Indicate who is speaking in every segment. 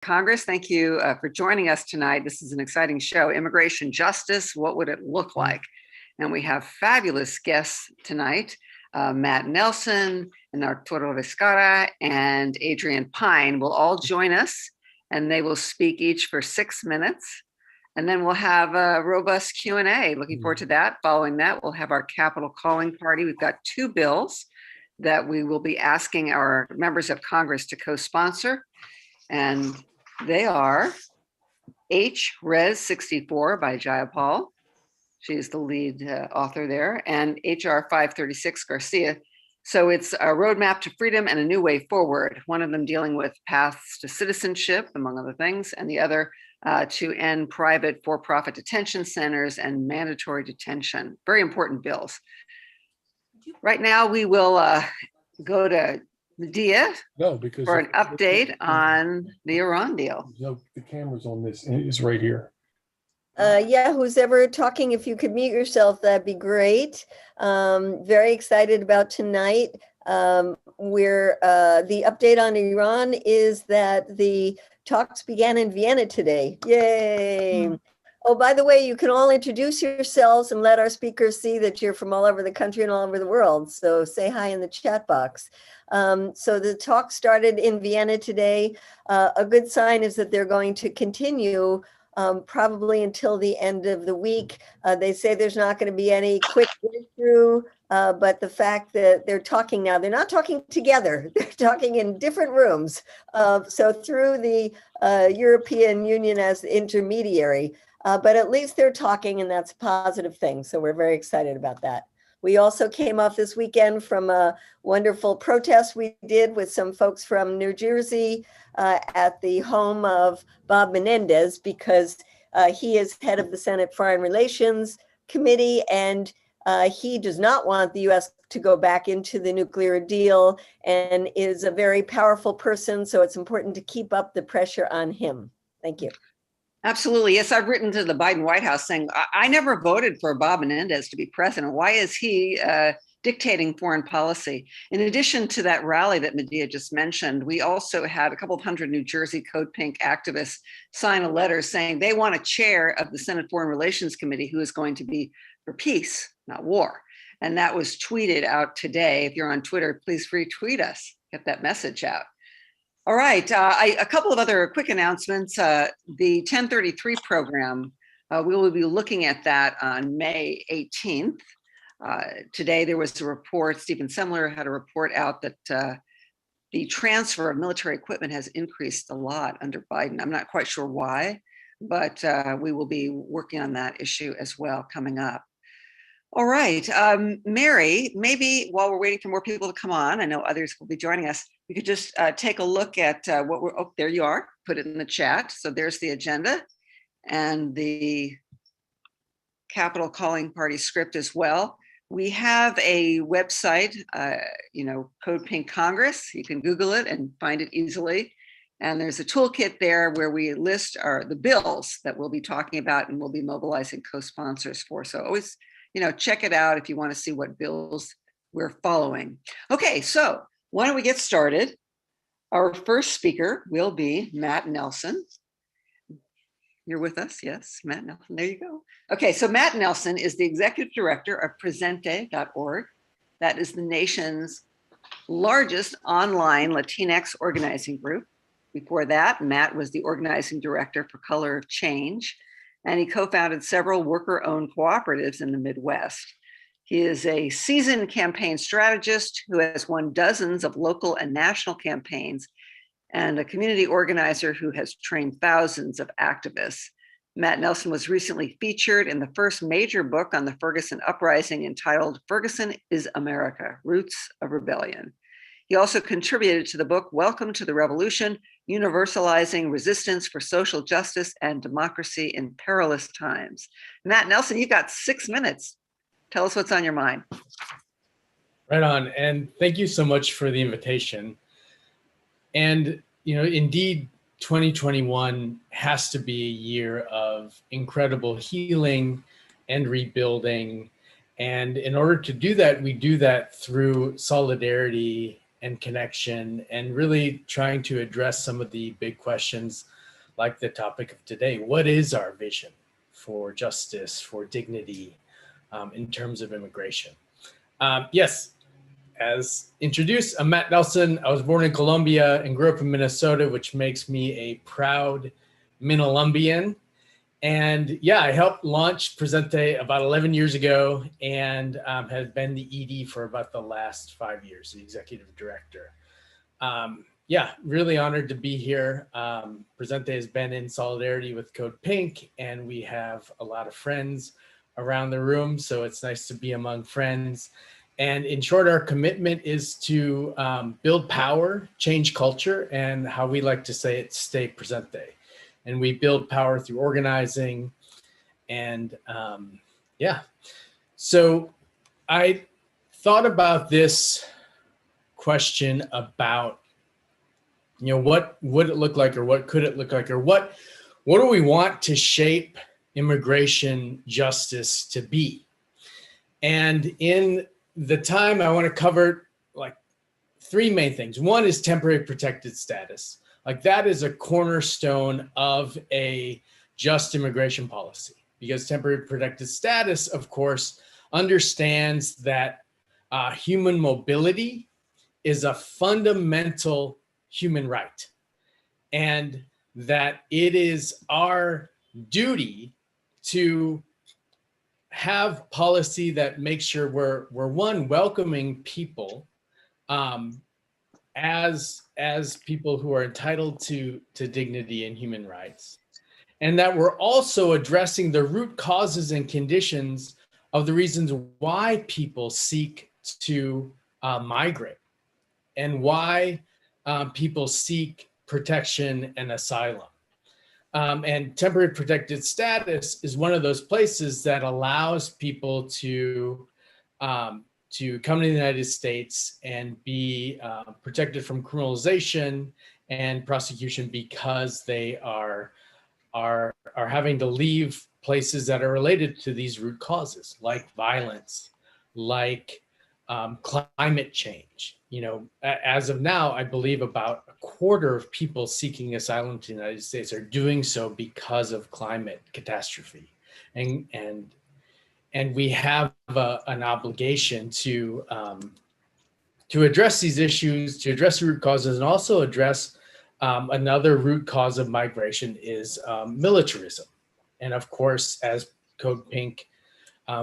Speaker 1: Congress. Thank you for joining us tonight. This is an exciting show. Immigration justice, what would it look like? And we have fabulous guests tonight, Matt Nelson and Arturo Viscarra and Adrienne Pine will all join us, and they will speak each for 6 minutes. And then we'll have a robust Q&A. Looking forward to that. Following that, we'll have our Capitol calling party. We've got 2 bills that we will be asking our members of Congress to co-sponsor. And they are H-Res 64 by Jayapal. She is the lead author there, and HR 536 Garcia. So it's a roadmap to freedom and a new way forward. One of them dealing with paths to citizenship, among other things, and the other to end private for-profit detention centers and mandatory detention. Very important bills. Right now, we will go to Medea for an update on the Iran deal.
Speaker 2: No, the camera's on this, and it is right here.
Speaker 3: Yeah, who's ever talking, if you could mute yourself, that'd be great. Very excited about tonight. The update on Iran is that the talks began in Vienna today. Yay! Oh, by the way, you can all introduce yourselves and let our speakers see that you're from all over the country and all over the world. So say hi in the chat box. So the talk started in Vienna today. A good sign is that they're going to continue probably until the end of the week. They say there's not going to be any quick breakthrough, but the fact that they're talking now, they're not talking together, they're talking in different rooms. So through the European Union as the intermediary, but at least they're talking, and that's a positive thing. So we're very excited about that. We also came off this weekend from a wonderful protest we did with some folks from New Jersey at the home of Bob Menendez, because he is head of the Senate Foreign Relations Committee, and he does not want the U.S. to go back into the nuclear deal and is a very powerful person. So it's important to keep up the pressure on him. Thank you.
Speaker 1: Absolutely. Yes, I've written to the Biden White House saying, I never voted for Bob Menendez to be president. Why is he dictating foreign policy? In addition to that rally that Medea just mentioned, we also had a couple of hundred New Jersey Code Pink activists sign a letter saying they want a chair of the Senate Foreign Relations Committee who is going to be for peace, not war. And that was tweeted out today. If you're on Twitter, please retweet us, get that message out. All right, a couple of other quick announcements. The 1033 program, we will be looking at that on May 18th. Today there was a report, Stephen Semler had a report out that the transfer of military equipment has increased a lot under Biden. I'm not quite sure why, but we will be working on that issue as well coming up. All right, Mary, maybe while we're waiting for more people to come on, I know others will be joining us, we could just take a look at what we're, oh, there you are, put it in the chat. So there's the agenda and the Capitol calling party script as well. We have a website, CODEPINK Congress. You can Google it and find it easily. And there's a toolkit there where we list the bills that we'll be talking about and we'll be mobilizing co-sponsors for. So always, check it out if you want to see what bills we're following. Okay, so why don't we get started? Our first speaker will be Matt Nelson. You're with us, yes, Matt Nelson, there you go. Okay, so Matt Nelson is the executive director of Presente.org. That is the nation's largest online Latinx organizing group. Before that, Matt was the organizing director for Color of Change, and he co-founded several worker-owned cooperatives in the Midwest. He is a seasoned campaign strategist who has won dozens of local and national campaigns and a community organizer who has trained thousands of activists. Matt Nelson was recently featured in the first major book on the Ferguson Uprising entitled Ferguson is America, Roots of Rebellion. He also contributed to the book Welcome to the Revolution, Universalizing Resistance for Social Justice and Democracy in Perilous Times. Matt Nelson, you've got 6 minutes. Tell us what's on your mind.
Speaker 4: Right on, and thank you so much for the invitation. And, indeed, 2021 has to be a year of incredible healing and rebuilding. And in order to do that, we do that through solidarity and connection, and really trying to address some of the big questions like the topic of today. What is our vision for justice, for dignity in terms of immigration? Yes, as introduced, I'm Matt Nelson. I was born in Colombia and grew up in Minnesota, which makes me a proud Minolumbian. And yeah, I helped launch Presente about 11 years ago and have been the ED for about the last 5 years, the executive director. Yeah, really honored to be here. Presente has been in solidarity with CODEPINK, and we have a lot of friends around the room, so it's nice to be among friends. And in short, our commitment is to build power, change culture, and how we like to say it, stay presente. And we build power through organizing. And yeah, so I thought about this question about, what would it look like, or what could it look like, or what do we want to shape immigration justice to be? And in the time, I want to cover like 3 main things. One is temporary protected status. Like that is a cornerstone of a just immigration policy, because temporary protected status, of course, understands that human mobility is a fundamental human right, and that it is our duty to have policy that makes sure we're one, welcoming people as people who are entitled to dignity and human rights, and that we're also addressing the root causes and conditions of the reasons why people seek to migrate, and why people seek protection and asylum. And temporary protected status is one of those places that allows people to come to the United States and be protected from criminalization and prosecution, because they are having to leave places that are related to these root causes, like violence, like climate change. As of now, I believe about a quarter of people seeking asylum to the United States are doing so because of climate catastrophe, and we have an obligation to address these issues, to address the root causes, and also address another root cause of migration is militarism. And of course, as CODEPINK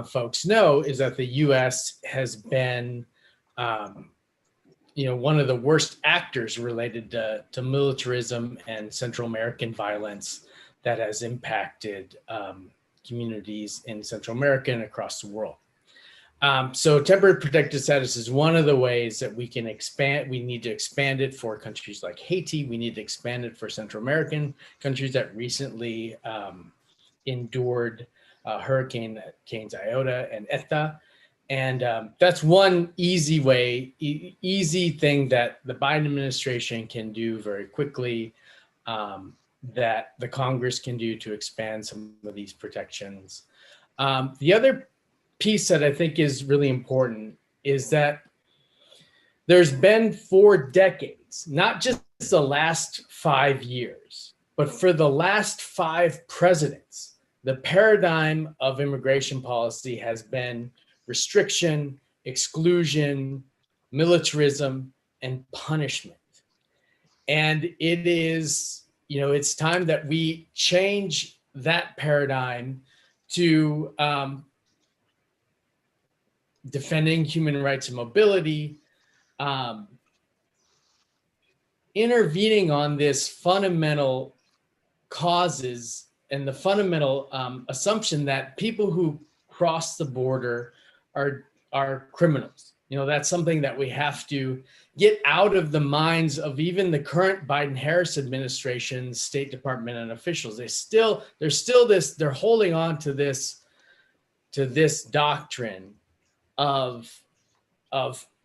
Speaker 4: folks know, is that the U.S. has been one of the worst actors related to militarism and Central American violence that has impacted communities in Central America and across the world. So temporary protected status is one of the ways that we can expand. We need to expand it for countries like Haiti. We need to expand it for Central American countries that recently endured hurricanes Iota and Eta. And that's one easy way, easy thing that the Biden administration can do very quickly, that the Congress can do to expand some of these protections. The other piece that I think is really important is that there's been 4 decades, not just the last 5 years, but for the last 5 presidents, the paradigm of immigration policy has been restriction, exclusion, militarism, and punishment. And it is, it's time that we change that paradigm to defending human rights and mobility, intervening on this fundamental causes and the fundamental assumption that people who cross the border are criminals. That's something that we have to get out of the minds of even the current Biden-Harris administration, State Department and officials. They're holding on to this doctrine of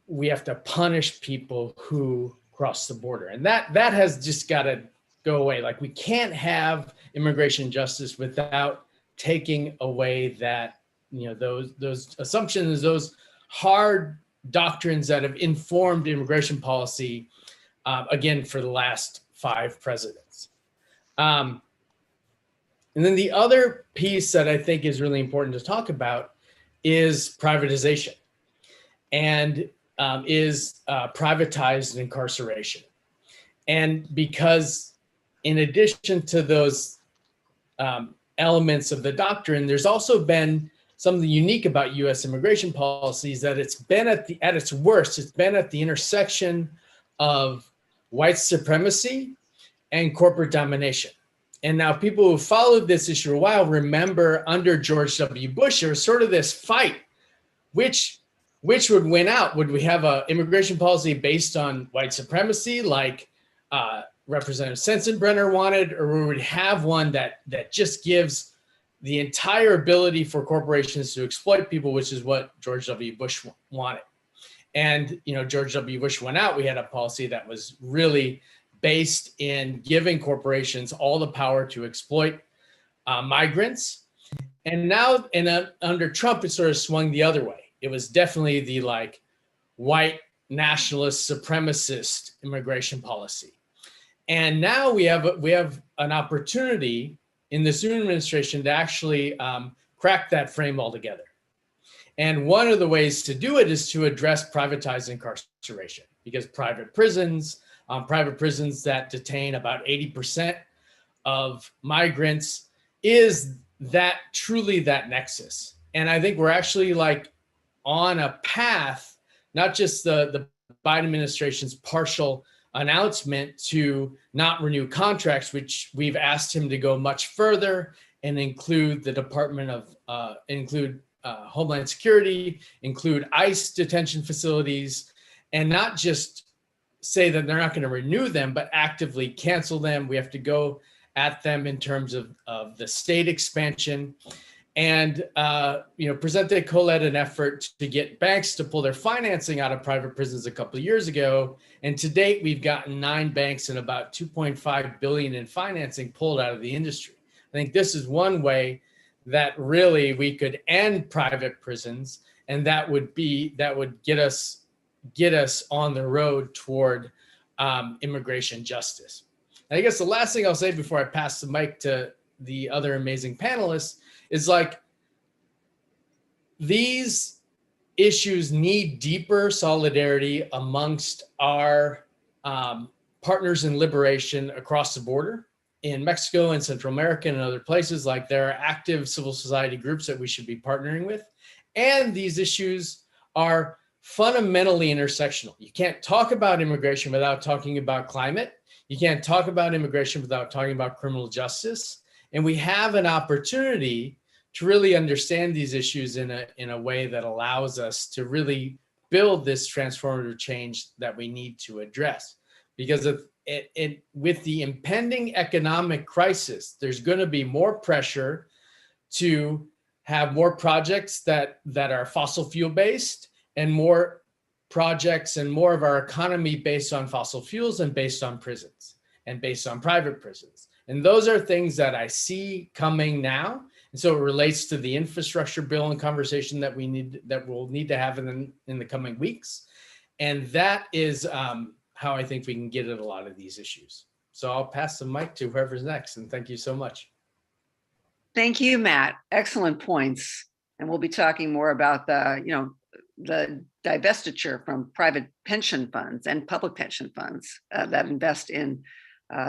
Speaker 4: we have to punish people who cross the border. And that has just got to go away. Like, we can't have immigration justice without taking away that, those assumptions, those hard doctrines that have informed immigration policy, again, for the last 5 presidents. And then the other piece that I think is really important to talk about is privatization, and is privatized incarceration. And because in addition to those elements of the doctrine, there's also been something unique about U.S. immigration policies, that it's been at its worst, it's been at the intersection of white supremacy and corporate domination. And now people who followed this issue a while remember under George W. Bush, there was sort of this fight, which would win out? Would we have an immigration policy based on white supremacy, like Representative Sensenbrenner wanted, or would we have one that just gives the entire ability for corporations to exploit people, which is what George W. Bush wanted? And George W. Bush went out. We had a policy that was really based in giving corporations all the power to exploit migrants. And now, under Trump, it sort of swung the other way. It was definitely the white nationalist supremacist immigration policy. And now we have an opportunity in this new administration to actually crack that frame altogether. And one of the ways to do it is to address privatized incarceration, because private prisons that detain about 80% of migrants, is that truly that nexus. And I think we're actually on a path, not just the Biden administration's partial announcement to not renew contracts, which we've asked him to go much further and include the Department of Homeland Security, include ICE detention facilities, and not just say that they're not going to renew them, but actively cancel them. We have to go at them in terms of the state expansion. And Presente co-led an effort to get banks to pull their financing out of private prisons a couple of years ago. And to date, we've gotten 9 banks and about $2.5 billion in financing pulled out of the industry. I think this is one way that really we could end private prisons, and that would get us on the road toward immigration justice. And I guess the last thing I'll say before I pass the mic to the other amazing panelists is these issues need deeper solidarity amongst our partners in liberation across the border. In Mexico and Central America and other places, there are active civil society groups that we should be partnering with. And these issues are fundamentally intersectional. You can't talk about immigration without talking about climate. You can't talk about immigration without talking about criminal justice. And we have an opportunity to really understand these issues in a way that allows us to really build this transformative change that we need to address. Because with the impending economic crisis, there's going to be more pressure to have more projects that are fossil fuel based, and more projects and more of our economy based on fossil fuels and based on prisons and based on private prisons. And those are things that I see coming now. And so it relates to the infrastructure bill and conversation that we'll need to have in the coming weeks. And that is how I think we can get at a lot of these issues. So I'll pass the mic to whoever's next, and thank you so much.
Speaker 1: Thank you, Matt. Excellent points. And we'll be talking more about the divestiture from private pension funds and public pension funds that invest in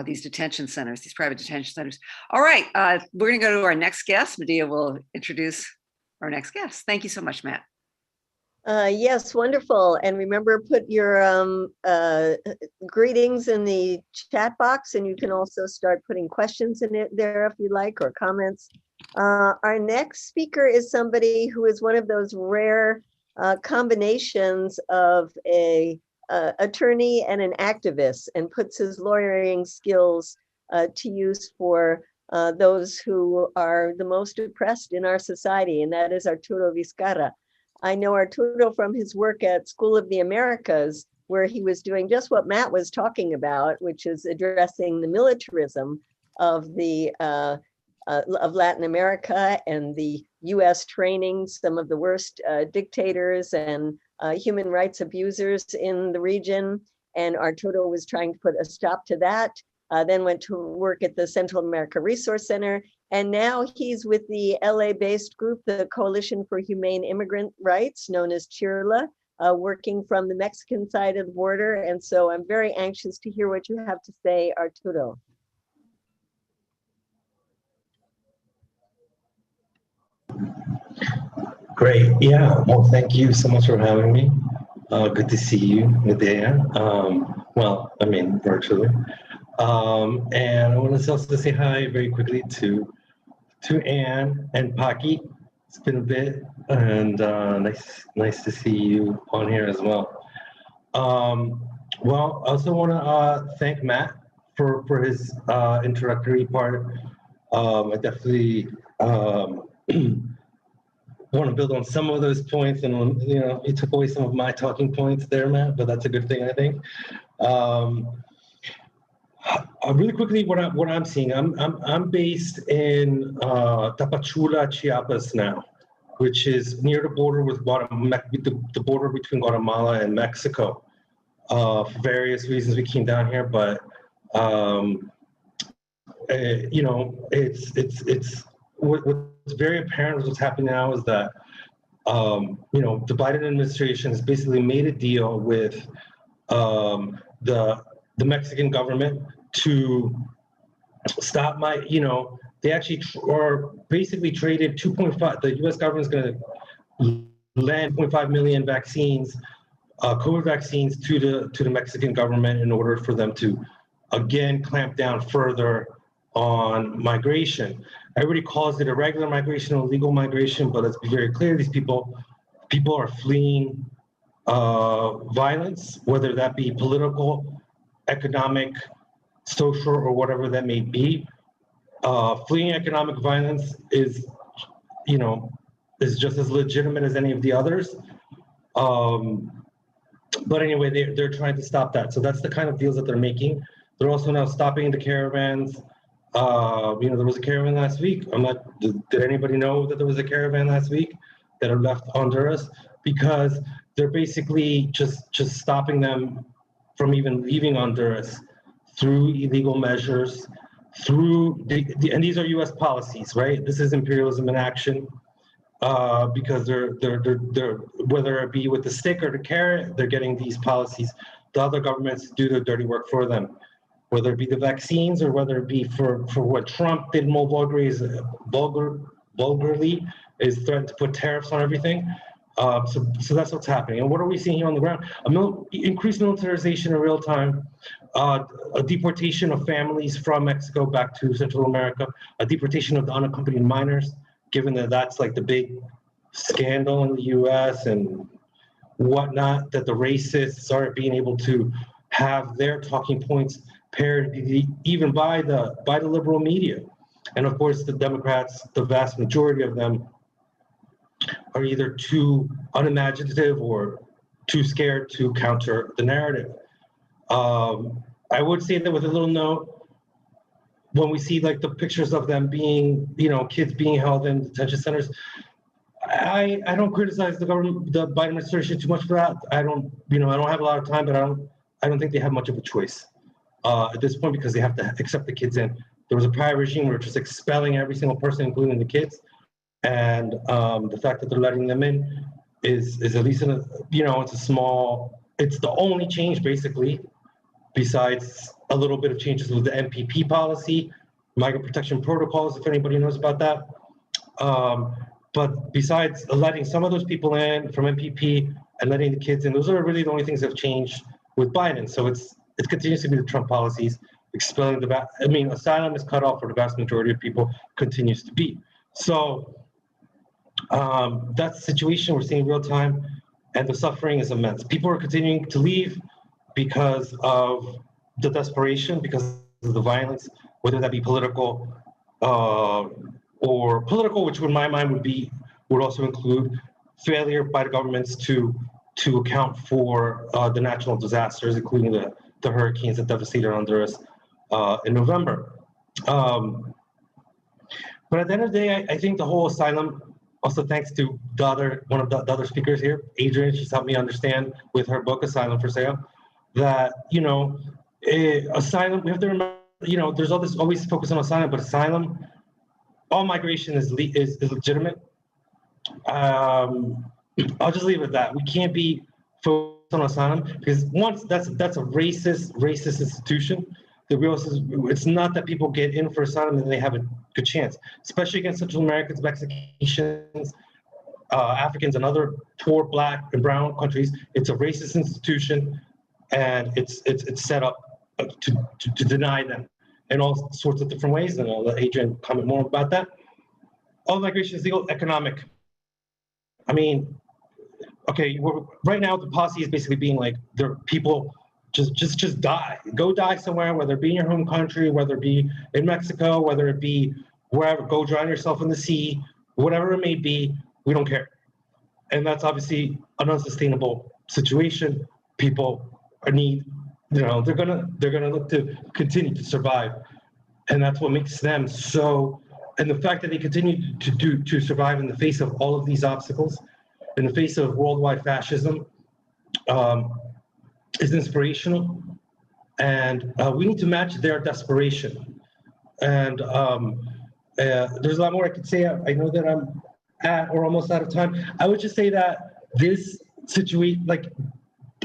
Speaker 1: these detention centers, these private detention centers. All right, we're going to go to our next guest. Medea will introduce our next guest. Thank you so much, Matt.
Speaker 3: Yes, wonderful. And remember, put your greetings in the chat box, and you can also start putting questions in it there if you like, or comments. Our next speaker is somebody who is one of those rare combinations of a attorney and an activist, and puts his lawyering skills to use for those who are the most oppressed in our society, and that is Arturo Viscarra. I know Arturo from his work at School of the Americas, where he was doing just what Matt was talking about, which is addressing the militarism of of Latin America and the U.S. training some of the worst dictators and human rights abusers in the region. And Arturo was trying to put a stop to that, then went to work at the Central America Resource Center. And now he's with the LA-based group, the Coalition for Humane Immigrant Rights, known as CHIRLA, working from the Mexican side of the border. And so I'm very anxious to hear what you have to say, Arturo.
Speaker 5: Great. Yeah. Well, thank you so much for having me. Good to see you, Medea. Well, I mean, virtually. And I want to also say hi very quickly to Anne and Paki. It's been a bit, and nice to see you on here as well. Well, I also want to thank Matt for his introductory part. I definitely want to build on some of those points, and you know, you took away some of my talking points there, Matt, but that's a good thing, I think. Really quickly, what I'm seeing, I'm based in Tapachula, Chiapas now, which is near the border with the border between Guatemala and Mexico. For various reasons, we came down here, but you know, what's very apparent with what's happening now is that you know, the Biden administration has basically made a deal with the Mexican government to stop you know, they actually are basically traded 2.5, the US government is going to lend 2.5 million vaccines, COVID vaccines to the Mexican government in order for them to, again, clamp down further on migration. Everybody calls it irregular migration or illegal migration, but let's be very clear, these people are fleeing violence, whether that be political, economic, social, or whatever that may be. Fleeing economic violence is, you know, is just as legitimate as any of the others. But anyway, they're trying to stop that. So that's the kind of deals that they're making. They're also now stopping the caravans. You know, there was a caravan last week. Did anybody know that there was a caravan last week that have left Honduras? Because they're basically just stopping them from even leaving Honduras through illegal measures, through and these are U.S. policies, right? This is imperialism in action, because they're whether it be with the stick or the carrot, they're getting these policies. The other governments do the dirty work for them, whether it be the vaccines or whether it be for what Trump did more vulgarly is threatened to put tariffs on everything. So that's what's happening. And what are we seeing here on the ground? Increased militarization in real time, a deportation of families from Mexico back to Central America, a deportation of the unaccompanied minors, given that that's like the big scandal in the US and whatnot, that the racists aren't being able to have their talking points parodied even by the liberal media. And of course, the Democrats, the vast majority of them, are either too unimaginative or too scared to counter the narrative. I would say that with a little note, when we see like the pictures of them being, you know, kids being held in detention centers, I don't criticize the government, the Biden administration too much for that. I don't have a lot of time, but I don't think they have much of a choice at this point, because they have to accept the kids in. There was a prior regime where just expelling every single person, including the kids. And the fact that they're letting them in is at least, it's the only change basically, besides a little bit of changes with the MPP policy, migrant protection protocols, if anybody knows about that. But besides letting some of those people in from MPP and letting the kids in, those are really the only things that have changed with Biden. So it continues to be the Trump policies, expelling asylum is cut off for the vast majority of people, continues to be. So that's the situation we're seeing in real time, and the suffering is immense. People are continuing to leave because of the desperation, because of the violence, whether that be political or political, which in my mind would also include failure by the governments to account for the natural disasters, including the hurricanes that devastated Honduras in November. But at the end of the day, I think the whole asylum Also, thanks to one of the other speakers here, Adrienne. She's helped me understand with her book, Asylum for Sale, that, asylum, we have to remember, there's all this always focus on asylum, but asylum, all migration is legitimate. I'll just leave it at that. We can't be focused on asylum because once that's a racist institution. It's not that people get in for asylum and they have a good chance, especially against Central Americans, Mexicans, Africans, and other poor Black and brown countries. It's a racist institution, and it's set up to deny them in all sorts of different ways. And I'll let Adrienne comment more about that. All migration is legal, economic. I mean, okay, right now the policy is basically being like, there are people. Just die. Go die somewhere, whether it be in your home country, whether it be in Mexico, whether it be wherever. Go drown yourself in the sea, whatever it may be. We don't care, and that's obviously an unsustainable situation. People need, they're gonna look to continue to survive, and that's what makes them so. And the fact that they continue to survive in the face of all of these obstacles, in the face of worldwide fascism. Is inspirational, and we need to match their desperation. And there's a lot more I could say. I know that I'm at or almost out of time. I would just say that this situation, like,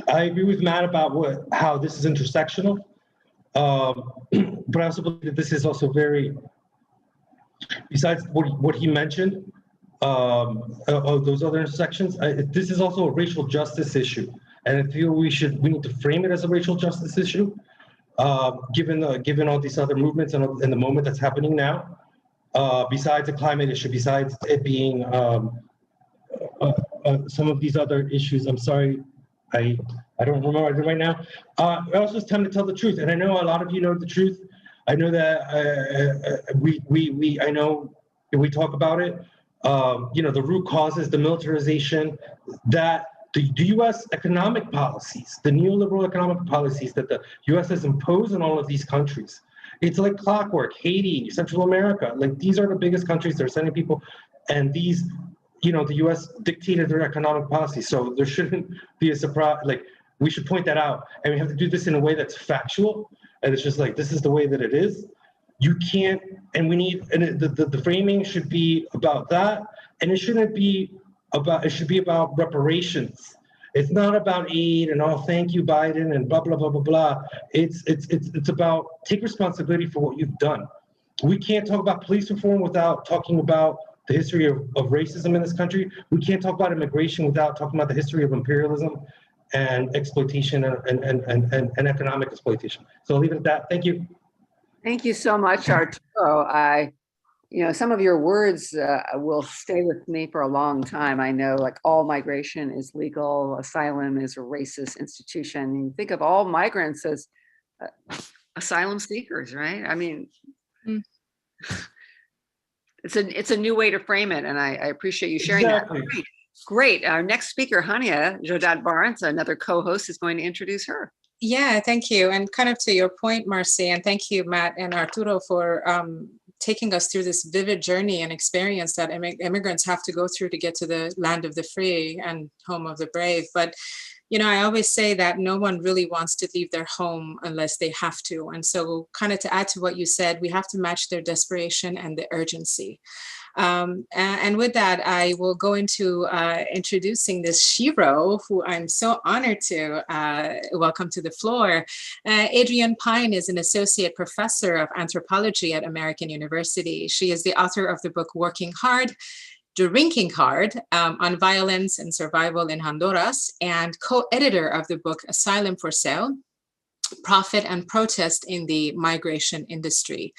Speaker 5: I agree with Matt about how this is intersectional, but I also believe that this is also very, besides what he mentioned, of those other intersections, this is also a racial justice issue. And I feel we need to frame it as a racial justice issue, given all these other movements and the moment that's happening now. Besides the climate issue, besides it being some of these other issues. I'm sorry, I don't remember right now. Also, it's time to tell the truth, and I know a lot of you know the truth. I know that I know we talk about it. The root causes, the militarization, that the U.S. economic policies, the neoliberal economic policies that the U.S. has imposed on all of these countries. It's like clockwork. Haiti, Central America, like these are the biggest countries that are sending people, and these, the U.S. dictated their economic policy. So there shouldn't be a surprise. Like, we should point that out, and we have to do this in a way that's factual. And it's just like, this is the way that it is. You can't, and we need, and the framing should be about that, and it shouldn't be about, it should be about reparations. It's not about aid and, oh, thank you, Biden, and blah, blah, blah, blah, blah. It's about take responsibility for what you've done. We can't talk about police reform without talking about the history of racism in this country. We can't talk about immigration without talking about the history of imperialism and exploitation and economic exploitation. So I'll leave it at that. Thank you.
Speaker 1: Thank you so much, Arturo. Some of your words will stay with me for a long time. I know, like, all migration is legal. Asylum is a racist institution. You think of all migrants as asylum seekers, right? I mean, it's a new way to frame it, and I appreciate you sharing that. Great. Our next speaker, Hania Jodad Barnes, another co-host, is going to introduce her.
Speaker 6: Yeah, thank you. And kind of to your point, Marcy, and thank you, Matt and Arturo, for taking us through this vivid journey and experience that immigrants have to go through to get to the land of the free and home of the brave. But, I always say that no one really wants to leave their home unless they have to. And so kind of to add to what you said, we have to match their desperation and the urgency. And with that, I will go into introducing this Shiro, who I'm so honored to welcome to the floor. Adrienne Pine is an associate professor of anthropology at American University. She is the author of the book Working Hard, Drinking Hard, on violence and survival in Honduras, and co-editor of the book Asylum for Sale, Profit and Protest in the Migration Industry.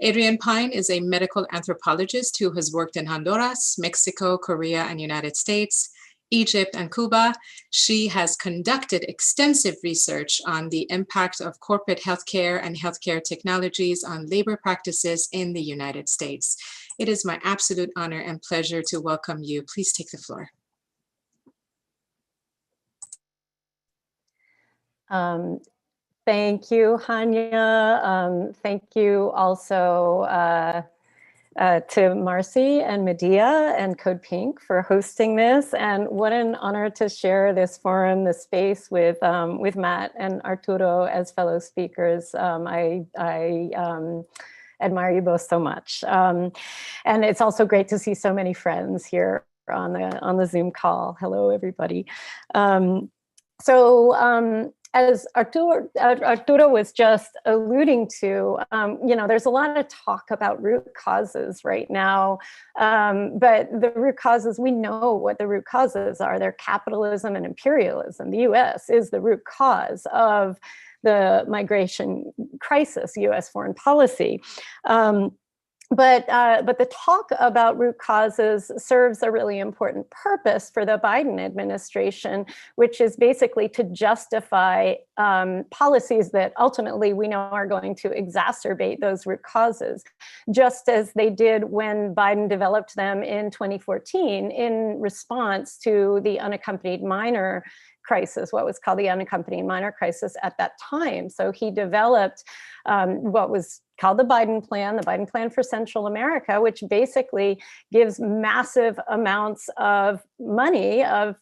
Speaker 6: Adrienne Pine is a medical anthropologist who has worked in Honduras, Mexico, Korea, and United States, Egypt, and Cuba. She has conducted extensive research on the impact of corporate healthcare and healthcare technologies on labor practices in the United States. It is my absolute honor and pleasure to welcome you. Please take the floor.
Speaker 7: Thank you, Hania. Thank you also, to Marcy and Medea and CODEPINK for hosting this. And what an honor to share this forum, this space with Matt and Arturo as fellow speakers. I admire you both so much. And it's also great to see so many friends here on the Zoom call. Hello, everybody. As Arturo was just alluding to, there's a lot of talk about root causes right now, but the root causes, we know what the root causes are. They're capitalism and imperialism. The US is the root cause of the migration crisis, US foreign policy. But the talk about root causes serves a really important purpose for the Biden administration, which is basically to justify policies that ultimately we know are going to exacerbate those root causes, just as they did when Biden developed them in 2014 in response to the unaccompanied minor crisis, what was called the unaccompanied minor crisis at that time. So he developed what was called the Biden Plan for Central America, which basically gives massive amounts of money, of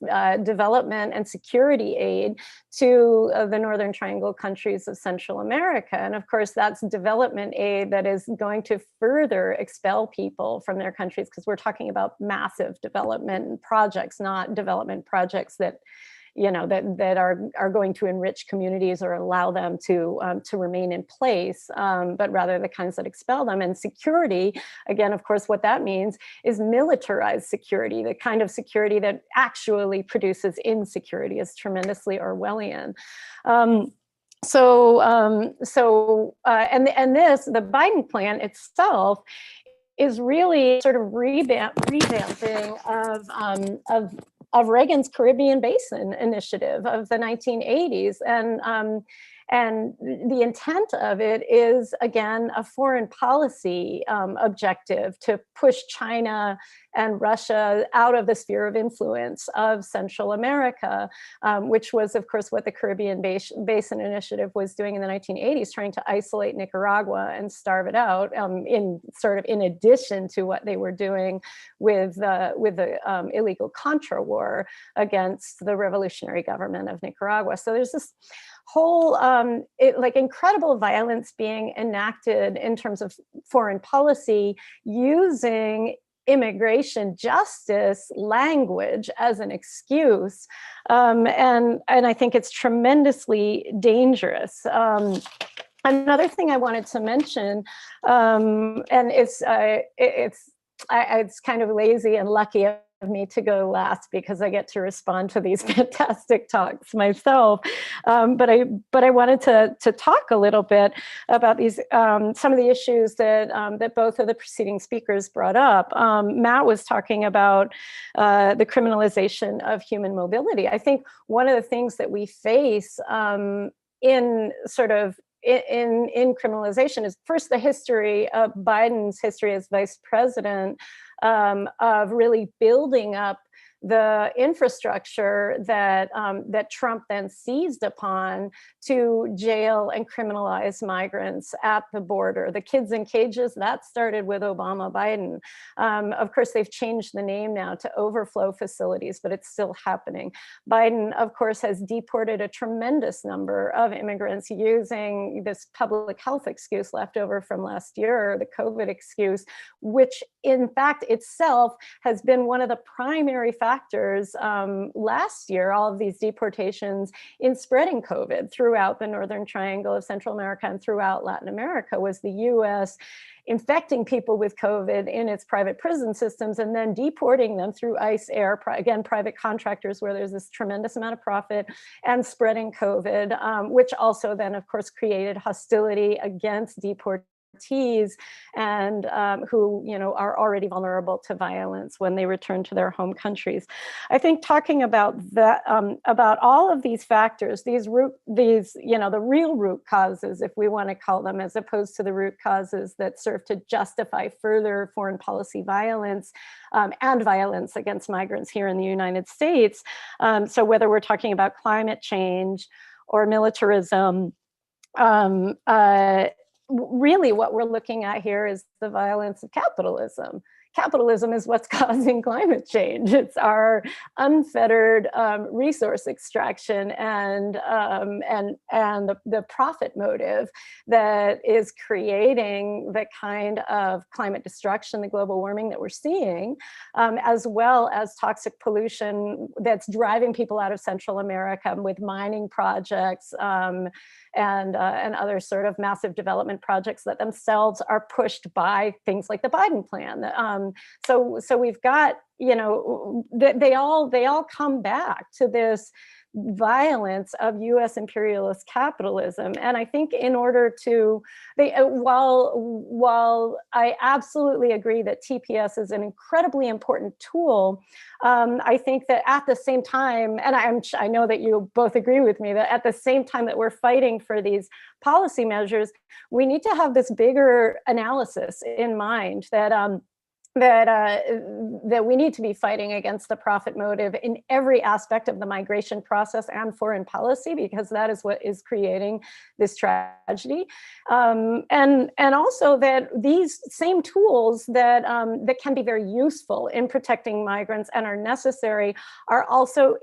Speaker 7: development and security aid to the Northern Triangle countries of Central America. And of course, that's development aid that is going to further expel people from their countries, because we're talking about massive development projects, not development projects that that are going to enrich communities or allow them to remain in place, but rather the kinds that expel them. And security, again, of course, what that means is militarized security, the kind of security that actually produces insecurity, is tremendously Orwellian. The Biden plan itself is really sort of revamping of Reagan's Caribbean Basin initiative of the 1980s. And the intent of it is, again, a foreign policy objective to push China and Russia out of the sphere of influence of Central America, which was, of course, what the Caribbean Basin Initiative was doing in the 1980s, trying to isolate Nicaragua and starve it out, in addition to what they were doing with the illegal Contra war against the revolutionary government of Nicaragua. So there's this whole incredible violence being enacted in terms of foreign policy using immigration justice language as an excuse. And I think it's tremendously dangerous. Another thing I wanted to mention, and it's kind of lazy and lucky of me to go last because I get to respond to these fantastic talks myself. But I wanted to talk a little bit about these some of the issues that both of the preceding speakers brought up. Matt was talking about the criminalization of human mobility. I think one of the things that we face in criminalization is first the history of Biden's history as vice president, of really building up the infrastructure that Trump then seized upon to jail and criminalize migrants at the border. The kids in cages, that started with Obama Biden. Of course, they've changed the name now to overflow facilities, but it's still happening. Biden, of course, has deported a tremendous number of immigrants using this public health excuse left over from last year, the COVID excuse, which in fact itself has been one of the primary factors last year, all of these deportations in spreading COVID throughout the Northern Triangle of Central America and throughout Latin America, was the US infecting people with COVID in its private prison systems and then deporting them through ICE Air, again, private contractors where there's this tremendous amount of profit, and spreading COVID, which also then, of course, created hostility against deportees and who are already vulnerable to violence when they return to their home countries. I think talking about that, about all of these factors, the real root causes, if we want to call them, as opposed to the root causes that serve to justify further foreign policy violence and violence against migrants here in the United States. So whether we're talking about climate change or militarism, really what we're looking at here is the violence of capitalism. Capitalism is what's causing climate change. It's our unfettered resource extraction and the profit motive that is creating the kind of climate destruction, the global warming that we're seeing, as well as toxic pollution that's driving people out of Central America with mining projects and other sort of massive development projects that themselves are pushed by things like the Biden plan. So we've got, you know, they all come back to this violence of U.S. imperialist capitalism. And I think in order to, while I absolutely agree that TPS is an incredibly important tool, I think that at the same time, and I know that you both agree with me, that at the same time that we're fighting for these policy measures, we need to have this bigger analysis in mind that that we need to be fighting against the profit motive in every aspect of the migration process and foreign policy, because that is what is creating this tragedy. And also that these same tools that, that can be very useful in protecting migrants and are necessary are also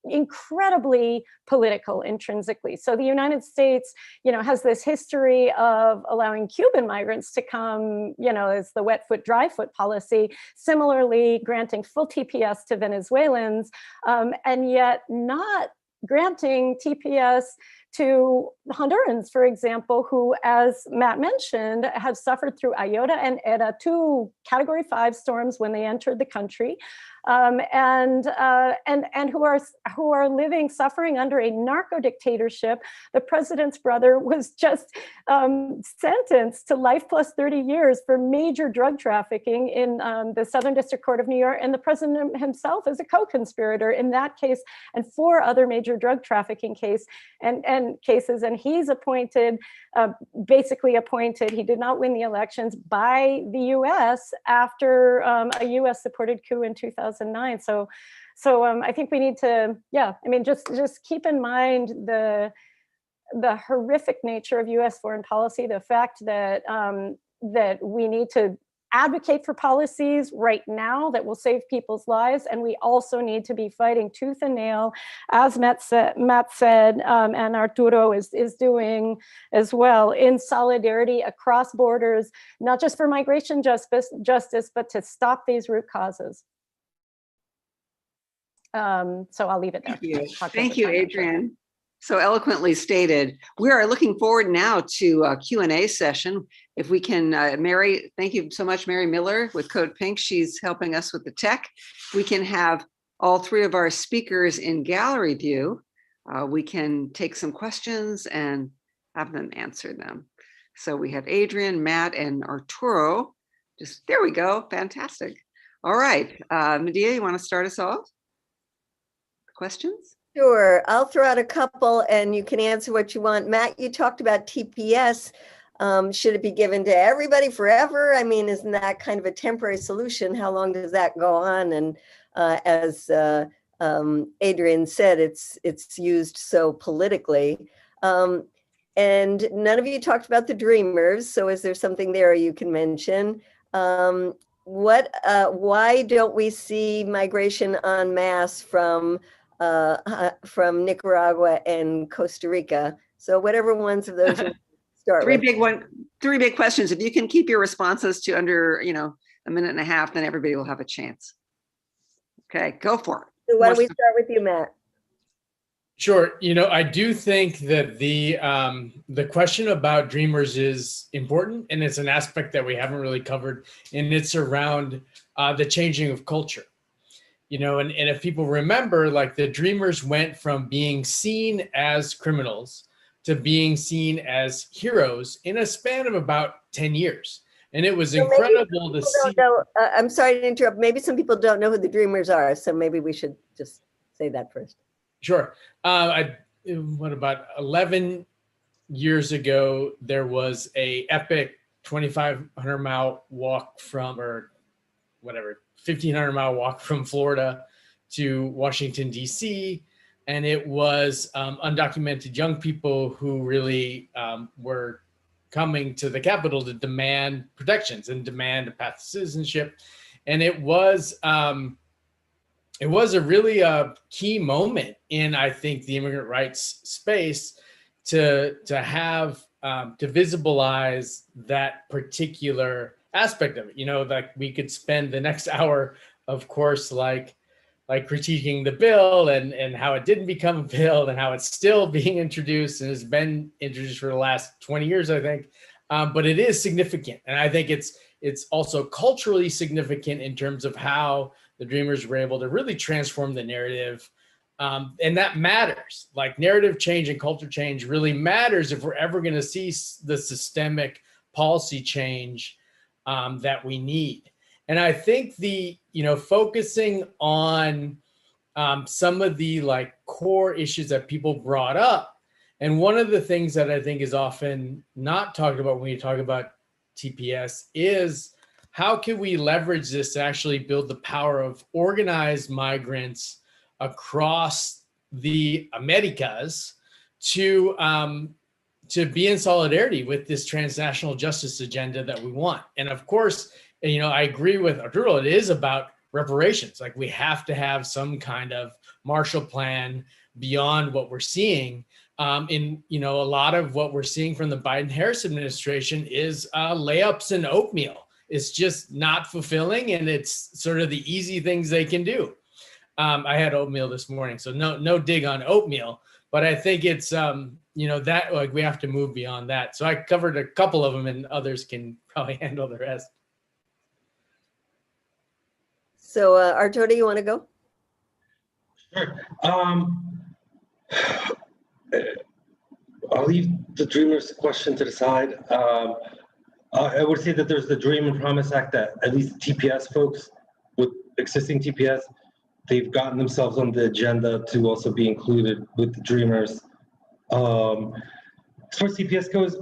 Speaker 7: incredibly political intrinsically. So the United States, you know, has this history of allowing Cuban migrants to come, you know, as the wet foot, dry foot policy, similarly granting full TPS to Venezuelans, and yet not granting TPS to Hondurans, for example, who, as Matt mentioned, have suffered through Iota and Eta, two Category 5 storms when they entered the country, and who are living, suffering under a narco dictatorship. The president's brother was just sentenced to life plus 30 years for major drug trafficking in the Southern District Court of New York, and the president himself is a co-conspirator in that case and 4 other major drug trafficking cases. And he's appointed, basically appointed, he did not win the elections, by the US after a US supported coup in 2009. So I think we need to, yeah, I mean, just keep in mind the horrific nature of US foreign policy, the fact that, that we need to advocate for policies right now that will save people's lives. And we also need to be fighting tooth and nail, as Matt said, and Arturo is doing as well, in solidarity across borders, not just for migration justice, but to stop these root causes. So I'll leave it there.
Speaker 1: Thank you, Adrienne. So eloquently stated. We are looking forward now to a Q&A session. If we can, Mary, thank you so much, Mary Miller with Code Pink. She's helping us with the tech. We can have all 3 of our speakers in gallery view. We can take some questions and have them answer them. So we have Adrienne, Matt, and Arturo. Just, there we go, fantastic. All right, Medea, you wanna start us off? Questions?
Speaker 3: Sure, I'll throw out a couple and you can answer what you want. Matt, you talked about TPS. Should it be given to everybody forever? I mean, isn't that kind of a temporary solution? How long does that go on? And as Adrienne said, it's used so politically. And none of you talked about the dreamers. So is there something there you can mention? Why don't we see migration en masse from Nicaragua and Costa Rica? So whatever ones of those you start with.
Speaker 1: Three big questions. If you can keep your responses to under, you know, a minute and a half, then everybody will have a chance. Okay, go for it.
Speaker 3: So why don't we start with you, Matt?
Speaker 4: Sure. You know, I do think that the question about dreamers is important, and it's an aspect that we haven't really covered, and it's around the changing of culture. You know, and if people remember, like, the dreamers went from being seen as criminals to being seen as heroes in a span of about 10 years. And it was incredible to see.
Speaker 3: I'm sorry to interrupt. Maybe some people don't know who the dreamers are, so maybe we should just say that first.
Speaker 4: Sure. What about 11 years ago, there was a epic 2,500 mile walk from, or whatever, 1,500 mile walk from Florida to Washington, DC. And it was undocumented young people who really were coming to the Capitol to demand protections and demand a path to citizenship. And it was a really key moment in, I think, the immigrant rights space to have to visibilize that particular aspect of it. You know, like we could spend the next hour, of course, like critiquing the bill and how it didn't become a bill and how it's still being introduced and has been introduced for the last 20 years, I think. But it is significant. And I think it's also culturally significant in terms of how the Dreamers were able to really transform the narrative. And that matters. Like, narrative change and culture change really matters if we're ever going to see the systemic policy change that we need. And I think focusing on some of the like core issues that people brought up, and one of the things that I think is often not talked about when you talk about TPS is how can we leverage this to actually build the power of organized migrants across the Americas to be in solidarity with this transnational justice agenda that we want. And of course, I agree with Arturo, it is about reparations. Like, we have to have some kind of Marshall Plan beyond what we're seeing. A lot of what we're seeing from the Biden-Harris administration is layups and oatmeal. It's just not fulfilling, and it's sort of the easy things they can do. I had oatmeal this morning, so no dig on oatmeal, but I think it's, that like we have to move beyond that. So I covered a couple of them, and others can probably handle the rest.
Speaker 3: So Arturo, you want to go?
Speaker 5: Sure. I'll leave the Dreamers question to the side. I would say that there's the Dream and Promise Act that at least TPS folks with existing TPS, they've gotten themselves on the agenda to also be included with the Dreamers. As far as TPS goes,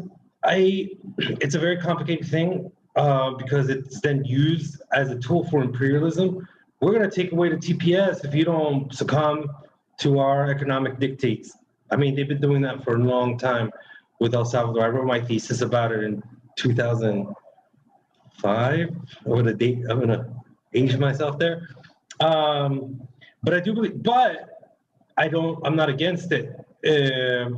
Speaker 5: it's a very complicated thing because it's then used as a tool for imperialism. We're going to take away the TPS if you don't succumb to our economic dictates. I mean, they've been doing that for a long time with El Salvador. I wrote my thesis about it in 2005. I'm going to age myself there. But I do believe, I'm not against it.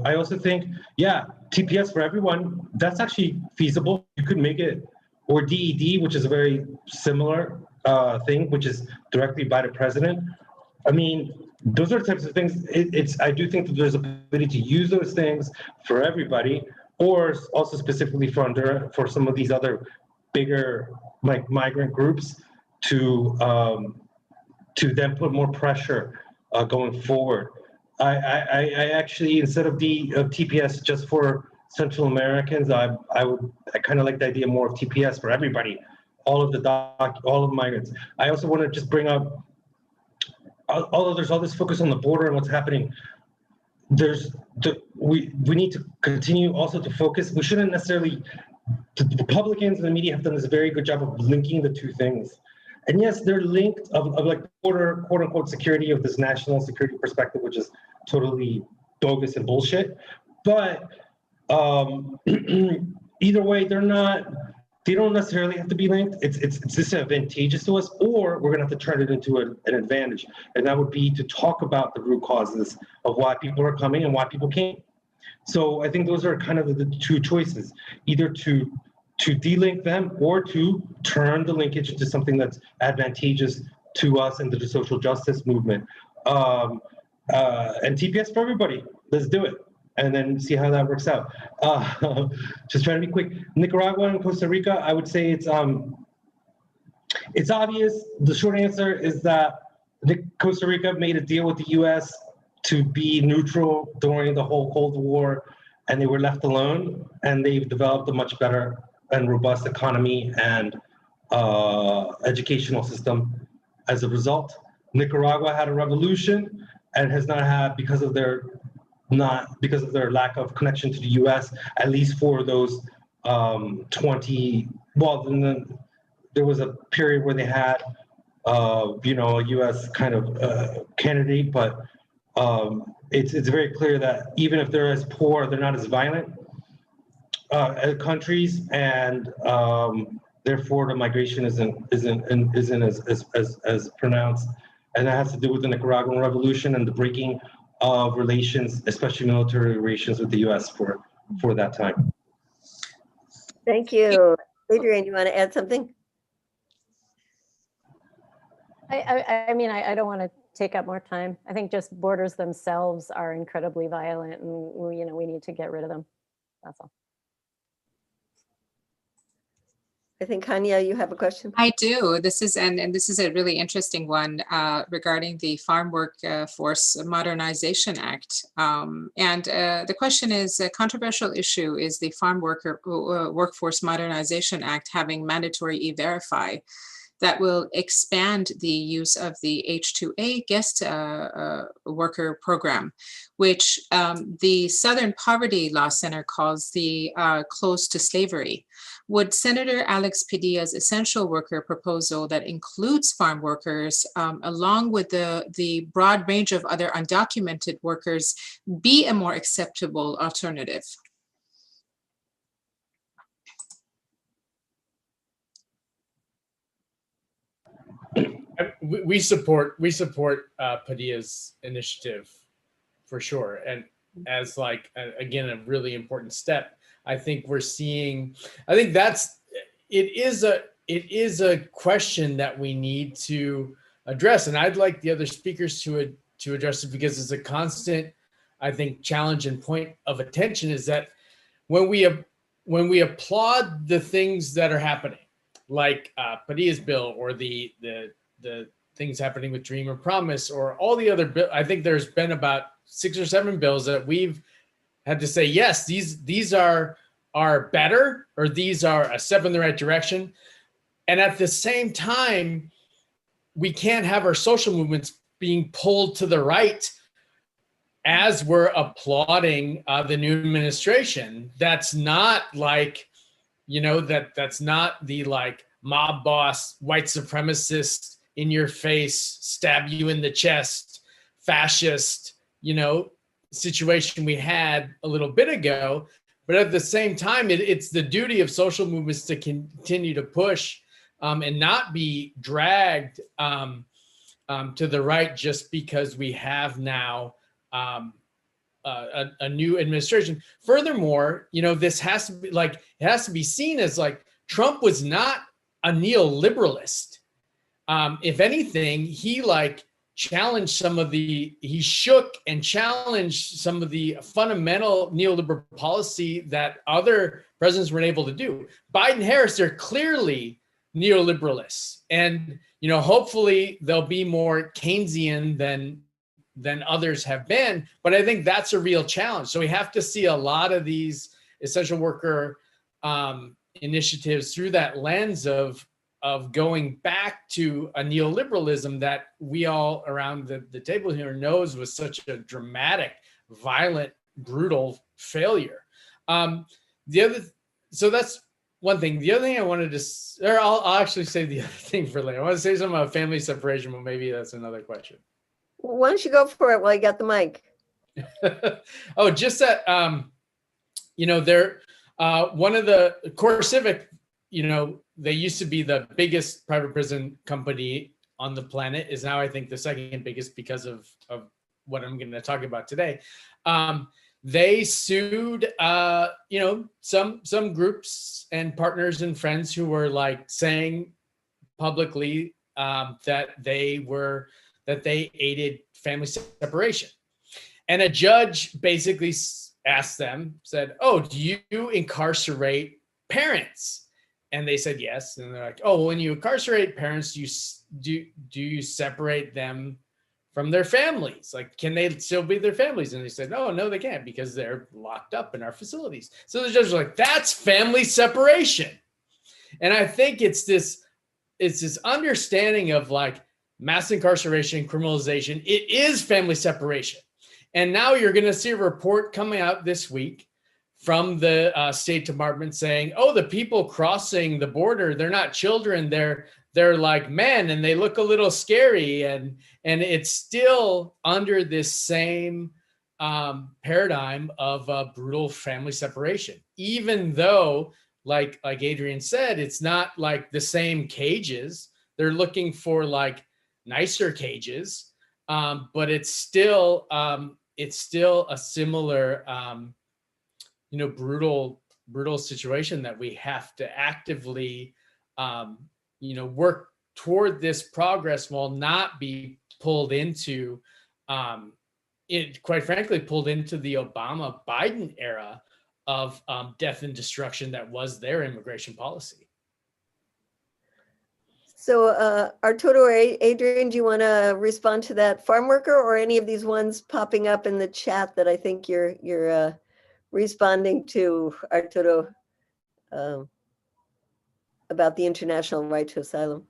Speaker 5: I also think, TPS for everyone, that's actually feasible. You could make it, or DED, which is a very similar thing, which is directly by the president. I mean, those are the types of things. I do think that there's a ability to use those things for everybody, or also specifically for some of these other bigger like migrant groups to then put more pressure going forward. I actually, instead of TPS just for Central Americans, I kind of like the idea more of TPS for everybody, all of migrants. I also want to just bring up, although there's all this focus on the border and what's happening, we need to continue also to focus. We shouldn't necessarily, the Republicans and the media have done this very good job of linking the two things. And yes, they're linked of like border, quote unquote, security of this national security perspective, which is totally bogus and bullshit. But either way, they don't necessarily have to be linked. It's disadvantageous to us, or we're gonna have to turn it into an advantage. And that would be to talk about the root causes of why people are coming and why people came. So I think those are kind of the two choices, either to delink them or to turn the linkage into something that's advantageous to us and to the social justice movement. And TPS for everybody, let's do it. And then see how that works out. Just trying to be quick. Nicaragua and Costa Rica, I would say it's obvious. The short answer is that Costa Rica made a deal with the US to be neutral during the whole Cold War, and they were left alone, and they've developed a much better and robust economy and educational system as a result. Nicaragua had a revolution and has not had, because of their lack of connection to the US, at least for those there was a period where they had a US kind of candidate, but it's very clear that even if they're as poor, they're not as violent. countries, and therefore the migration isn't as pronounced. And that has to do with the Nicaraguan Revolution and the breaking of relations, especially military relations with the U.S. for that time.
Speaker 3: Thank you. Adrienne, you want to add something?
Speaker 7: I mean, I don't want to take up more time. I think just borders themselves are incredibly violent, and we need to get rid of them. That's all.
Speaker 3: I think Kanya, you have a question.
Speaker 6: I do. This is and this is a really interesting one regarding the Farm Workforce Modernization Act. The question is, a controversial issue is the Farm Workforce Modernization Act having mandatory E-Verify that will expand the use of the H-2A guest worker program, which the Southern Poverty Law Center calls the close to slavery. Would Senator Alex Padilla's essential worker proposal that includes farm workers, along with the broad range of other undocumented workers, be a more acceptable alternative?
Speaker 4: We support Padilla's initiative for sure, and as again, a really important step. I think we're seeing. I think it is a question that we need to address, and I'd like the other speakers to address it, because it's a constant, I think, challenge and point of attention is that when we applaud the things that are happening, like Padilla's bill or the things happening with Dream or Promise or all the other bills, I think there's been about 6 or 7 bills that we've had to say, yes, these are better, or these are a step in the right direction. And at the same time, we can't have our social movements being pulled to the right as we're applauding the new administration. That's not that's not the mob boss, white supremacist, in your face, stab you in the chest, fascist, situation we had a little bit ago. But at the same time, it's the duty of social movements to continue to push and not be dragged to the right just because we have now a new administration. Furthermore, this has to be it has to be seen as Trump was not a neoliberalist. If anything, he challenged he shook and challenged some of the fundamental neoliberal policy that other presidents weren't able to do. Biden, Harris, they're clearly neoliberalists, and hopefully they'll be more Keynesian than others have been. But I think that's a real challenge. So we have to see a lot of these essential worker initiatives through that lens of going back to a neoliberalism that we all around the table here knows was such a dramatic, violent, brutal failure. So that's one thing. The other thing I wanted to, or I'll actually say the other thing for later. I want to say something about family separation, but maybe that's another question.
Speaker 3: Why don't you go for it while you got the mic?
Speaker 4: Oh, just that, they're one of the CoreCivic, they used to be the biggest private prison company on the planet, is now I think the second biggest because of what I'm going to talk about today. They sued, some groups and partners and friends who were saying publicly that they aided family separation, and a judge basically asked them, said, "Oh, do you incarcerate parents?" And they said yes. And they're like, "Oh, when you incarcerate parents, do you separate them from their families? Can they still be their families?" And they said, "Oh, no, they can't, because they're locked up in our facilities." So the judge was like, "That's family separation." And I think it's this understanding of mass incarceration, criminalization. It is family separation. And now you're going to see a report coming out this week from the State Department saying, "Oh, the people crossing the border, they're not children, they're like men, and they look a little scary." And it's still under this same paradigm of brutal family separation. even though, like Adrienne said, it's not like the same cages. They're looking for like nicer cages, but it's still a similar, brutal situation that we have to actively, work toward this progress while not be pulled into, quite frankly, pulled into the Obama-Biden era of death and destruction that was their immigration policy.
Speaker 3: So Arturo or Adrienne, do you want to respond to that farm worker or any of these ones popping up in the chat that I think you're responding to, Arturo, about the international right to asylum?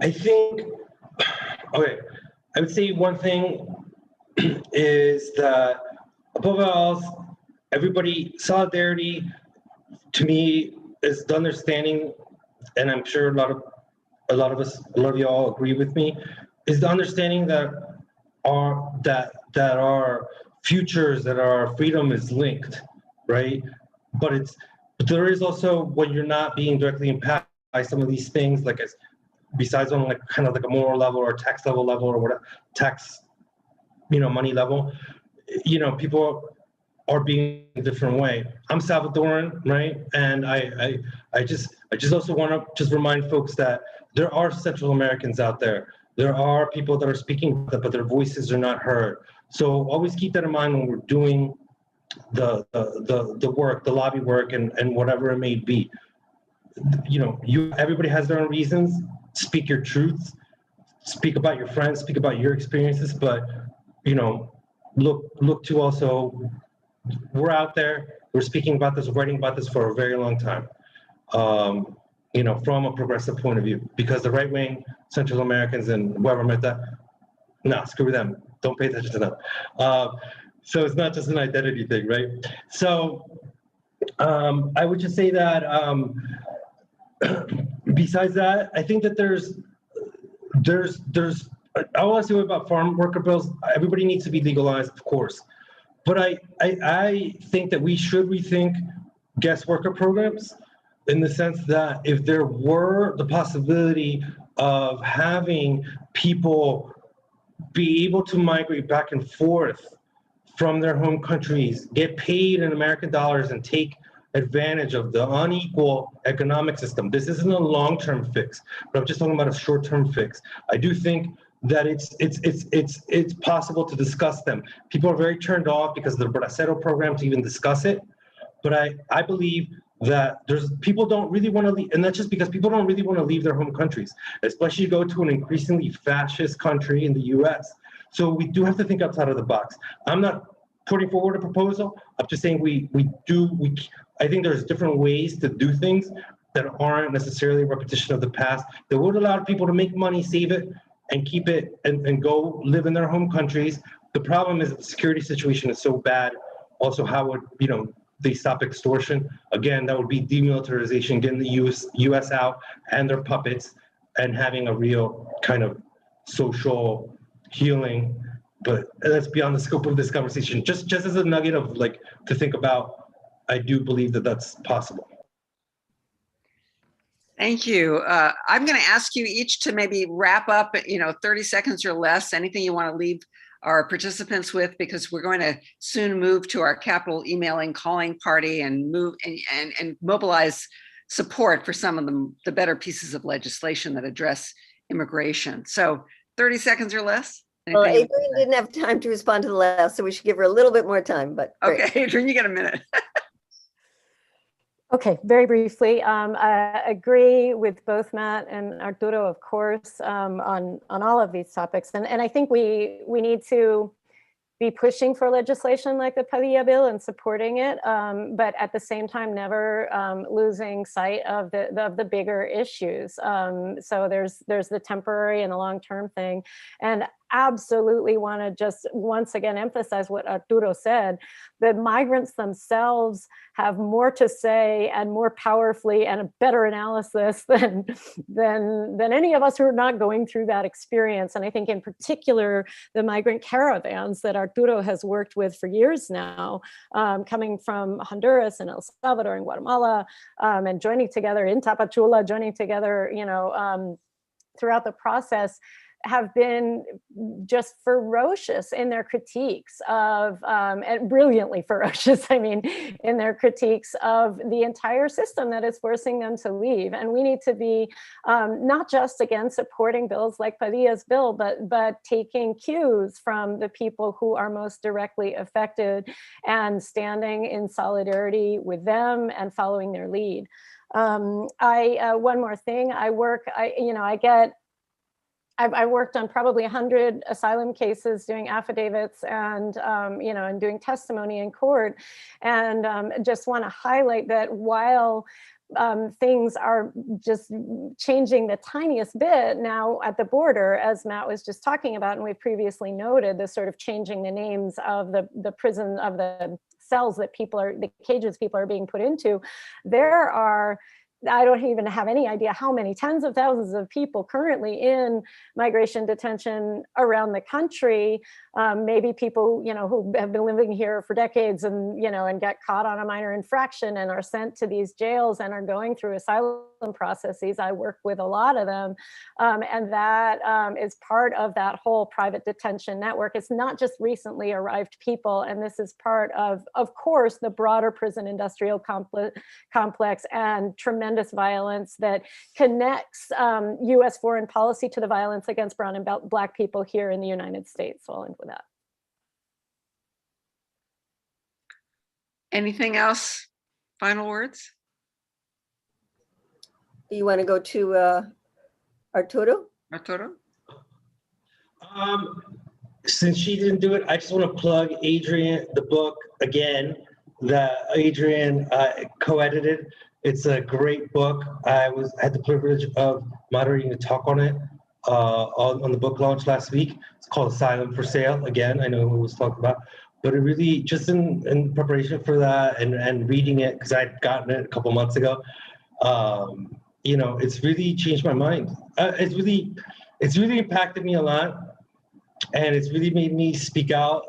Speaker 5: I think, okay, I would say one thing is that above all else, everybody, solidarity to me is the understanding, and I'm sure a lot of y'all agree with me, is the understanding that our futures, that our freedom is linked, right? But there is also, when you're not being directly impacted by some of these things, like as besides on like kind of like a moral level or tax level or whatever, tax, money level, people are being a different way. I'm Salvadoran, right? And I just also want to just remind folks that there are Central Americans out there. There are people that are speaking, but their voices are not heard. So always keep that in mind when we're doing the work, the lobby work, and whatever it may be. Everybody has their own reasons. Speak your truths. Speak about your friends. Speak about your experiences. But look to also, we're out there. We're speaking about this, writing about this for a very long time. From a progressive point of view, because the right wing, Central Americans, and whoever met that, no, screw them. Don't pay attention to them. So it's not just an identity thing, right? So I would just say that besides that, I think that there's I want to say about farm worker bills. Everybody needs to be legalized, of course, but I think that we should rethink guest worker programs, in the sense that if there were the possibility of having people be able to migrate back and forth from their home countries, get paid in American dollars, and take advantage of the unequal economic system. This isn't a long-term fix, but I'm just talking about a short-term fix. I do think that it's possible to discuss them. People are very turned off because of the Bracero program to even discuss it, but I believe that people don't really want to leave, and that's just because people don't really want to leave their home countries, especially go to an increasingly fascist country in the US. So we do have to think outside of the box. I'm not putting forward a proposal. I'm just saying I think there's different ways to do things that aren't necessarily a repetition of the past, that would allow people to make money, save it, and keep it, and go live in their home countries. The problem is that the security situation is so bad. Also, how would, they stop extortion? Again, that would be demilitarization, getting the US out and their puppets, and having a real kind of social healing. But that's beyond the scope of this conversation. Just as a nugget of to think about, I do believe that that's possible.
Speaker 1: Thank you. I'm going to ask you each to maybe wrap up, 30 seconds or less, anything you want to leave our participants with, because we're going to soon move to our capital emailing calling party and move and mobilize support for some of the better pieces of legislation that address immigration. So 30 seconds or less.
Speaker 3: Well, Adrienne didn't have time to respond to the last, so we should give her a little bit more time, but great.
Speaker 1: Okay, Adrienne, you get a minute.
Speaker 7: Okay, very briefly, I agree with both Matt and Arturo, of course, on all of these topics. And I think we need to be pushing for legislation like the Padilla bill and supporting it, but at the same time, never losing sight of the bigger issues. So there's the temporary and the long-term thing. And absolutely want to just once again emphasize what Arturo said, that migrants themselves have more to say and more powerfully and a better analysis than any of us who are not going through that experience. And I think in particular, the migrant caravans that Arturo has worked with for years now, coming from Honduras and El Salvador and Guatemala, and joining together in Tapachula, joining together, throughout the process, have been just ferocious in their critiques of, and brilliantly ferocious, I mean, in their critiques of the entire system that is forcing them to leave. And we need to be not just, again, supporting bills like Padilla's bill, but taking cues from the people who are most directly affected and standing in solidarity with them and following their lead. One more thing, I worked on probably 100 asylum cases doing affidavits and, and doing testimony in court. And just want to highlight that while things are just changing the tiniest bit now at the border, as Matt was just talking about, and we previously noted, the sort of changing the names of the prison, of the cells that the cages people are being put into, there are, I don't even have any idea how many tens of thousands of people currently in migration detention around the country. Maybe people, who have been living here for decades and, and get caught on a minor infraction and are sent to these jails and are going through asylum processes. I work with a lot of them. And that is part of that whole private detention network. It's not just recently arrived people. And this is part of course, the broader prison industrial complex and tremendous violence that connects US foreign policy to the violence against brown and black people here in the United States. So I'll end with that.
Speaker 1: Anything else? Final words?
Speaker 3: Do you want to go to Arturo?
Speaker 1: Arturo?
Speaker 5: Since she didn't do it, I just want to plug Adrienne, the book again, that Adrienne co-edited. It's a great book. I had the privilege of moderating a talk on it on the book launch last week. It's called Asylum for Sale. Again, I know it was talked about, but it really, just in preparation for that and reading it, because I'd gotten it a couple months ago, it's really changed my mind. It's really impacted me a lot, and it's really made me speak out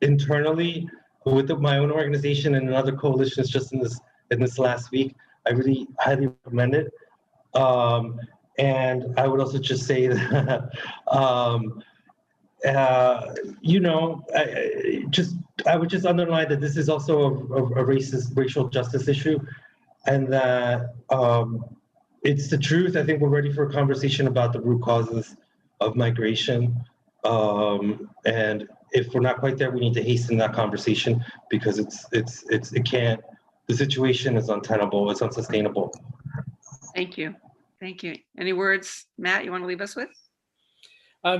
Speaker 5: internally with my own organization and other coalitions just in this last week. I really highly recommend it. And I would also just say that, I would just underline that this is also a racial justice issue, and that it's the truth. I think we're ready for a conversation about the root causes of migration. And if we're not quite there, we need to hasten that conversation, because the situation is untenable, it's unsustainable.
Speaker 1: Thank you. Thank you. Any words, Matt, you want to leave us with?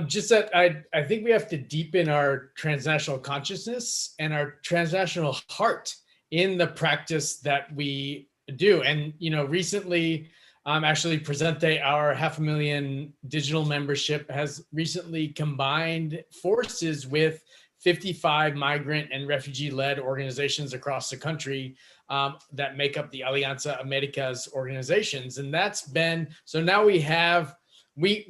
Speaker 4: Just that I think we have to deepen our transnational consciousness and our transnational heart in the practice that we do. And, recently, actually Presente, our 500,000 digital membership, has recently combined forces with 55 migrant and refugee-led organizations across the country that make up the Alianza Americas organizations. And that's been, so now we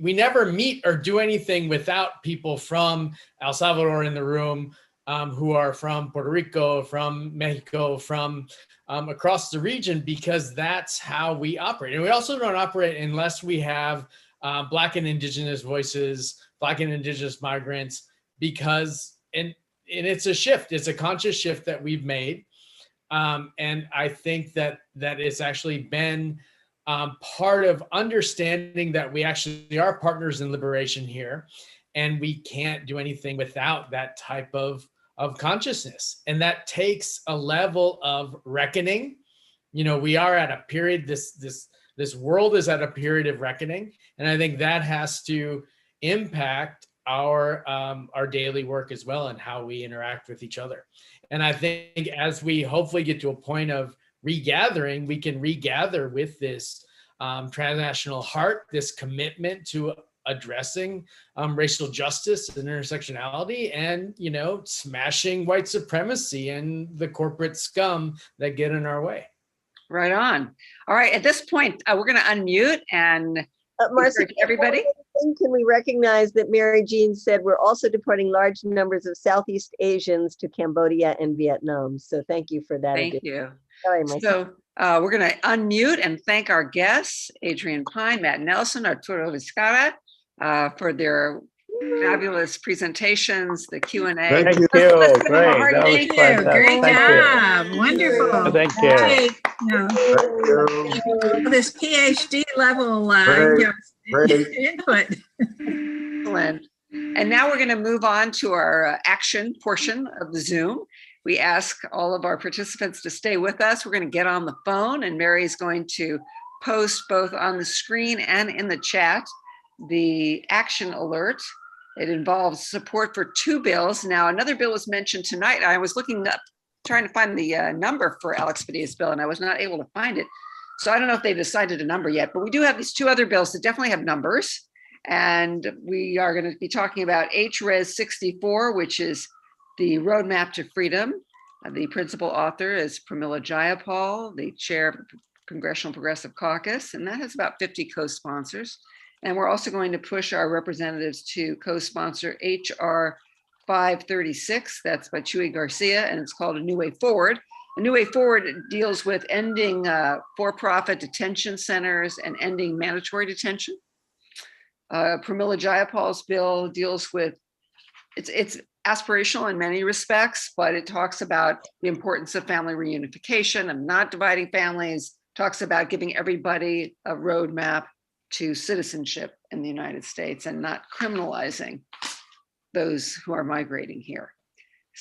Speaker 4: never meet or do anything without people from El Salvador in the room, who are from Puerto Rico, from Mexico, from across the region, because that's how we operate. And we also don't operate unless we have Black and Indigenous voices, Black and Indigenous migrants, because, and it's a shift, it's a conscious shift that we've made. And I think that it's actually been part of understanding that we actually are partners in liberation here, and we can't do anything without that type of consciousness. And that takes a level of reckoning. We are at a period, this world is at a period of reckoning. And I think that has to impact our daily work as well, and how we interact with each other. And I think as we hopefully get to a point of regathering, we can regather with this transnational heart, this commitment to addressing racial justice and intersectionality, and, you know, smashing white supremacy and the corporate scum that get in our way.
Speaker 1: Right on. All right, at this point, we're going to unmute and
Speaker 3: Marcy,
Speaker 1: everybody.
Speaker 3: can we recognize that Mary Jean said we're also deporting large numbers of Southeast Asians to Cambodia and Vietnam. So thank you for that.
Speaker 1: Thank you.
Speaker 3: Sorry, Marcy.
Speaker 1: So we're going to unmute and thank our guests, Adrienne Pine, Matt Nelson, Arturo Viscarra, for their fabulous presentations, the Q&A.
Speaker 8: Thank you. Great. That was
Speaker 6: Thank you.
Speaker 8: fantastic.
Speaker 6: Great
Speaker 8: Thank
Speaker 6: job.
Speaker 8: you.
Speaker 6: Wonderful.
Speaker 8: Thank you.
Speaker 6: Hey,
Speaker 8: Thank you.
Speaker 6: this PhD level input.
Speaker 1: Excellent. And now we're going to move on to our action portion of the Zoom. We ask all of our participants to stay with us. We're going to get on the phone, and Mary is going to post both on the screen and in the chat the action alert. It involves support for 2 bills. Now, another bill was mentioned tonight. I was looking up, trying to find the number for Alex Padilla's bill, and I was not able to find it. So I don't know if they decided a number yet, but we do have these 2 other bills that definitely have numbers. And we are going to be talking about HRES 64, which is the Roadmap to Freedom. The principal author is Pramila Jayapal, the chair of the Congressional Progressive Caucus, and that has about 50 co-sponsors. And we're also going to push our representatives to co-sponsor HR 536. That's by Chuy Garcia, and it's called A New Way Forward. A New Way Forward deals with ending for-profit detention centers and ending mandatory detention. Pramila Jayapal's bill deals with, it's aspirational in many respects, but it talks about the importance of family reunification and not dividing families, talks about giving everybody a roadmap to citizenship in the United States and not criminalizing those who are migrating here.